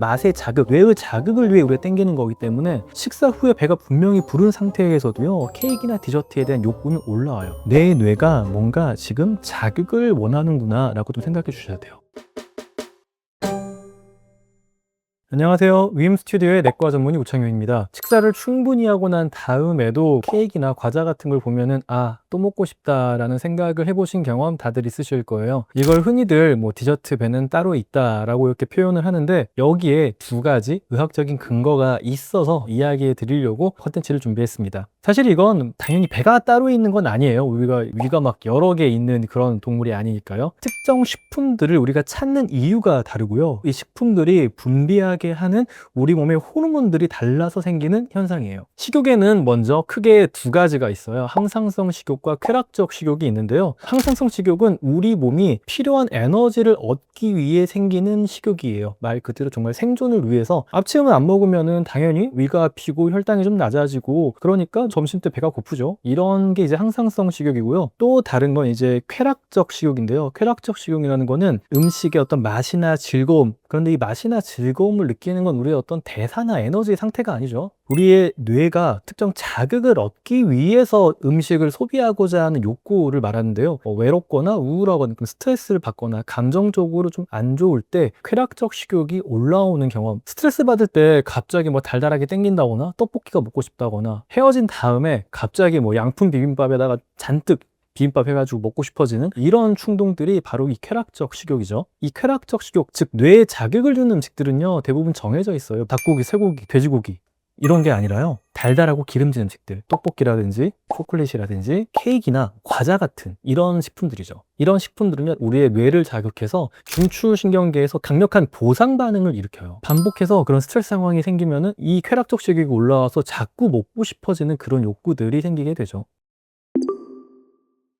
맛의 자극, 뇌의 자극을 위해 우리가 땡기는 거기 때문에 식사 후에 배가 분명히 부른 상태에서도요, 케이크나 디저트에 대한 욕구는 올라와요. 내 뇌가 뭔가 지금 자극을 원하는구나 라고 좀 생각해 주셔야 돼요. 안녕하세요. 위임 스튜디오의 내과 전문의 우창효입니다. 식사를 충분히 하고 난 다음에도 케이크나 과자 같은 걸 보면은 또 먹고 싶다라는 생각을 해보신 경험 다들 있으실 거예요. 이걸 흔히들 디저트 배는 따로 있다라고 이렇게 표현을 하는데, 여기에 두 가지 의학적인 근거가 있어서 이야기해 드리려고 컨텐츠를 준비했습니다. 사실 이건 당연히 배가 따로 있는 건 아니에요. 우리가 위가 막 여러 개 있는 그런 동물이 아니니까요. 특정 식품들을 우리가 찾는 이유가 다르고요. 이 식품들이 분비하게 하는 우리 몸의 호르몬들이 달라서 생기는 현상이에요. 식욕에는 먼저 크게 두 가지가 있어요. 항상성 식욕과 쾌락적 식욕이 있는데요. 항상성 식욕은 우리 몸이 필요한 에너지를 얻기 위해 생기는 식욕이에요. 말 그대로 정말 생존을 위해서. 아침을 안 먹으면은 당연히 위가 아프고 혈당이 좀 낮아지고, 그러니까 점심 때 배가 고프죠. 이런 게 이제 항상성 식욕이고요. 또 다른 건 이제 쾌락적 식욕인데요. 쾌락적 식욕이라는 거는 음식의 어떤 맛이나 즐거움, 그런데 이 맛이나 즐거움을 느끼는 건 우리의 어떤 대사나 에너지 상태가 아니죠. 우리의 뇌가 특정 자극을 얻기 위해서 음식을 소비하고자 하는 욕구를 말하는데요. 외롭거나 우울하거나 스트레스를 받거나 감정적으로 좀 안 좋을 때 쾌락적 식욕이 올라오는 경험, 스트레스 받을 때 갑자기 달달하게 땡긴다거나 떡볶이가 먹고 싶다거나, 헤어진 다음에 갑자기 양품 비빔밥에다가 잔뜩 비빔밥 해가지고 먹고 싶어지는 이런 충동들이 바로 이 쾌락적 식욕이죠. 이 쾌락적 식욕, 즉 뇌에 자극을 주는 음식들은요, 대부분 정해져 있어요. 닭고기, 쇠고기, 돼지고기, 이런 게 아니라요, 달달하고 기름진 음식들, 떡볶이라든지 초콜릿이라든지 케이크나 과자 같은 이런 식품들이죠. 이런 식품들은요, 우리의 뇌를 자극해서 중추신경계에서 강력한 보상 반응을 일으켜요. 반복해서 그런 스트레스 상황이 생기면은 이 쾌락적 식욕이 올라와서 자꾸 먹고 싶어지는 그런 욕구들이 생기게 되죠.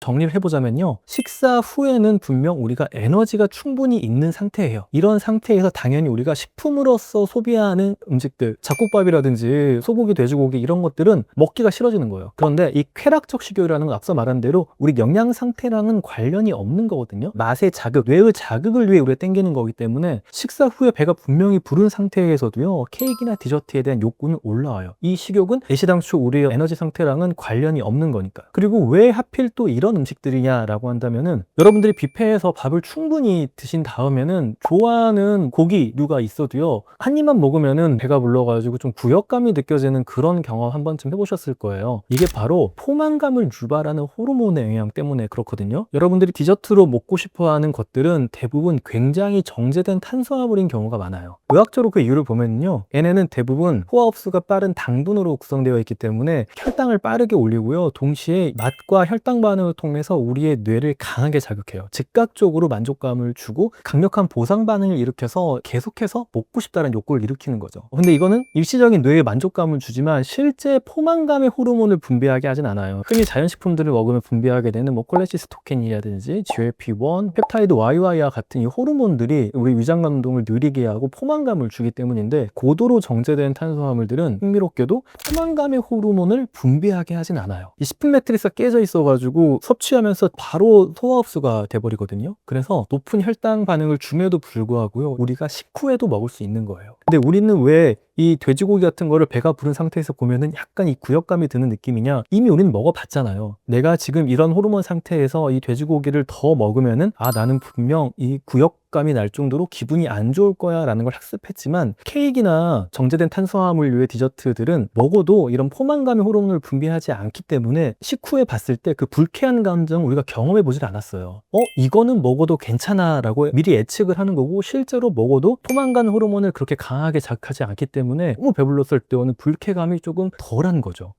정리를 해보자면요, 식사 후에는 분명 우리가 에너지가 충분히 있는 상태예요. 이런 상태에서 당연히 우리가 식품으로서 소비하는 음식들, 잡곡밥이라든지 소고기, 돼지고기 이런 것들은 먹기가 싫어지는 거예요. 그런데 이 쾌락적 식욕이라는 건 앞서 말한 대로 우리 영양 상태랑은 관련이 없는 거거든요. 맛의 자극, 뇌의 자극을 위해 우리가 땡기는 거기 때문에 식사 후에 배가 분명히 부른 상태에서도요, 케이크나 디저트에 대한 욕구는 올라와요. 이 식욕은 애시당초 우리의 에너지 상태랑은 관련이 없는 거니까. 그리고 왜 하필 또 이런 음식들이냐라고 한다면은, 여러분들이 뷔페에서 밥을 충분히 드신 다음에는 좋아하는 고기류가 있어도요, 한 입만 먹으면은 배가 불러가지고 좀 구역감이 느껴지는 그런 경험 한 번쯤 해보셨을 거예요. 이게 바로 포만감을 유발하는 호르몬의 영향 때문에 그렇거든요. 여러분들이 디저트로 먹고 싶어하는 것들은 대부분 굉장히 정제된 탄수화물인 경우가 많아요. 의학적으로 그 이유를 보면요, 얘네는 대부분 포화 흡수가 빠른 당분으로 구성되어 있기 때문에 혈당을 빠르게 올리고요, 동시에 맛과 혈당 반응을 통해서 우리의 뇌를 강하게 자극해요. 즉각적으로 만족감을 주고 강력한 보상 반응을 일으켜서 계속해서 먹고 싶다는 욕구를 일으키는 거죠. 근데 이거는 일시적인 뇌에 만족감을 주지만 실제 포만감의 호르몬을 분비하게 하진 않아요. 흔히 자연식품들을 먹으면 분비하게 되는 콜레시스토킨이라든지 GLP-1, 펩타이드 YY와 같은 이 호르몬들이 우리 위장관 운동을 느리게 하고 포만감을 주기 때문인데, 고도로 정제된 탄수화물들은 흥미롭게도 포만감의 호르몬을 분비하게 하진 않아요. 이 식품 매트리스가 깨져 있어가지고 섭취하면서 바로 소화 흡수가 돼버리거든요. 그래서 높은 혈당 반응을 줌에도 불구하고요, 우리가 식후에도 먹을 수 있는 거예요. 근데 우리는 왜 이 돼지고기 같은 거를 배가 부른 상태에서 보면은 약간 이 구역감이 드는 느낌이냐? 이미 우리는 먹어봤잖아요. 내가 지금 이런 호르몬 상태에서 이 돼지고기를 더 먹으면은 나는 분명 이 구역감이 날 정도로 기분이 안 좋을 거야 라는 걸 학습했지만, 케이크나 정제된 탄수화물류의 디저트들은 먹어도 이런 포만감의 호르몬을 분비하지 않기 때문에 식후에 봤을 때 그 불쾌한 감정을 우리가 경험해 보질 않았어요. 이거는 먹어도 괜찮아 라고 미리 예측을 하는 거고, 실제로 먹어도 포만감 호르몬을 그렇게 강하게 자극하지 않기 때문에 너무 배불렀을 때는 불쾌감이 조금 덜한 거죠.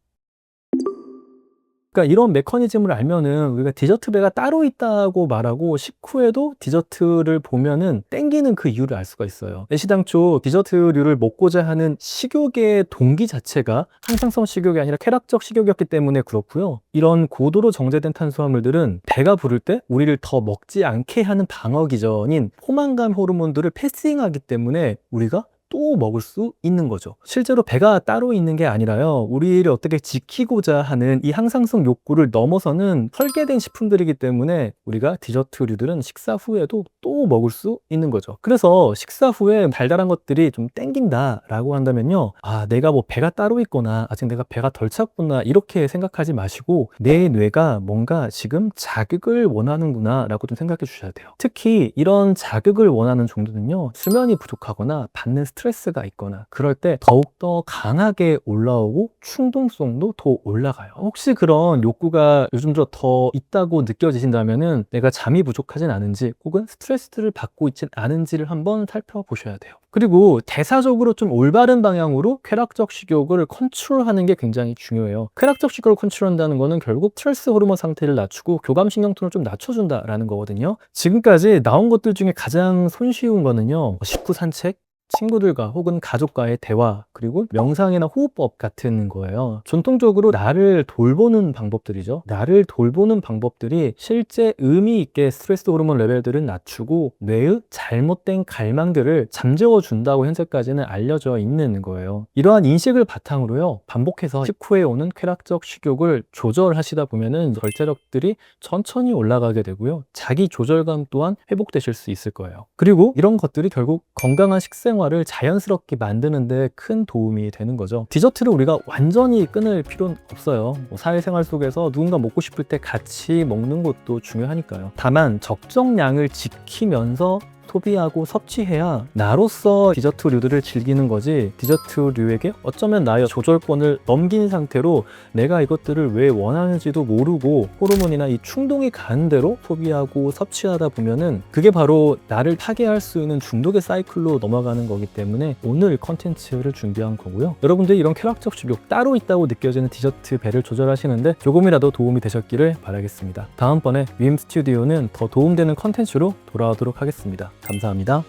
그러니까 이런 메커니즘을 알면은 우리가 디저트 배가 따로 있다고 말하고 식후에도 디저트를 보면은 땡기는 그 이유를 알 수가 있어요. 애시당초 디저트류를 먹고자 하는 식욕의 동기 자체가 항상성 식욕이 아니라 쾌락적 식욕이었기 때문에 그렇고요. 이런 고도로 정제된 탄수화물들은 배가 부를 때 우리를 더 먹지 않게 하는 방어 기전인 포만감 호르몬들을 패싱하기 때문에 우리가 또 먹을 수 있는 거죠. 실제로 배가 따로 있는 게 아니라요, 우리를 어떻게 지키고자 하는 이 항상성 욕구를 넘어서는 설계된 식품들이기 때문에 우리가 디저트류들은 식사 후에도 또 먹을 수 있는 거죠. 그래서 식사 후에 달달한 것들이 좀 땡긴다 라고 한다면요, 내가 뭐 배가 따로 있거나 아직 내가 배가 덜 찼구나 이렇게 생각하지 마시고 내 뇌가 뭔가 지금 자극을 원하는구나 라고 좀 생각해 주셔야 돼요. 특히 이런 자극을 원하는 정도는요, 수면이 부족하거나 받는 스트레스가 있거나 그럴 때 더욱더 강하게 올라오고 충동성도 더 올라가요. 혹시 그런 욕구가 요즘 들어 더 있다고 느껴지신다면은 내가 잠이 부족하진 않은지 혹은 스트레스를 받고 있진 않은지를 한번 살펴보셔야 돼요. 그리고 대사적으로 좀 올바른 방향으로 쾌락적 식욕을 컨트롤하는 게 굉장히 중요해요. 쾌락적 식욕을 컨트롤한다는 거는 결국 스트레스 호르몬 상태를 낮추고 교감신경통을 좀 낮춰준다라는 거거든요. 지금까지 나온 것들 중에 가장 손쉬운 거는요, 식후 산책, 친구들과 혹은 가족과의 대화, 그리고 명상이나 호흡법 같은 거예요. 전통적으로 나를 돌보는 방법들이죠. 나를 돌보는 방법들이 실제 의미 있게 스트레스 호르몬 레벨들을 낮추고 뇌의 잘못된 갈망들을 잠재워 준다고 현재까지는 알려져 있는 거예요. 이러한 인식을 바탕으로요, 반복해서 식후에 오는 쾌락적 식욕을 조절하시다 보면은 절제력들이 천천히 올라가게 되고요, 자기 조절감 또한 회복되실 수 있을 거예요. 그리고 이런 것들이 결국 건강한 식생활을 자연스럽게 만드는데 큰 도움이 되는 거죠. 디저트를 우리가 완전히 끊을 필요는 없어요. 사회생활 속에서 누군가 먹고 싶을 때 같이 먹는 것도 중요하니까요. 다만 적정량을 지키면서 소비하고 섭취해야 나로서 디저트류들을 즐기는 거지, 디저트류에게 어쩌면 나의 조절권을 넘긴 상태로 내가 이것들을 왜 원하는지도 모르고 호르몬이나 이 충동이 가는 대로 소비하고 섭취하다 보면은 그게 바로 나를 파괴할 수 있는 중독의 사이클로 넘어가는 거기 때문에 오늘 컨텐츠를 준비한 거고요. 여러분들이 이런 쾌락적 식욕, 따로 있다고 느껴지는 디저트 배를 조절하시는데 조금이라도 도움이 되셨기를 바라겠습니다. 다음번에 윈 스튜디오는 더 도움되는 컨텐츠로 돌아오도록 하겠습니다. 감사합니다.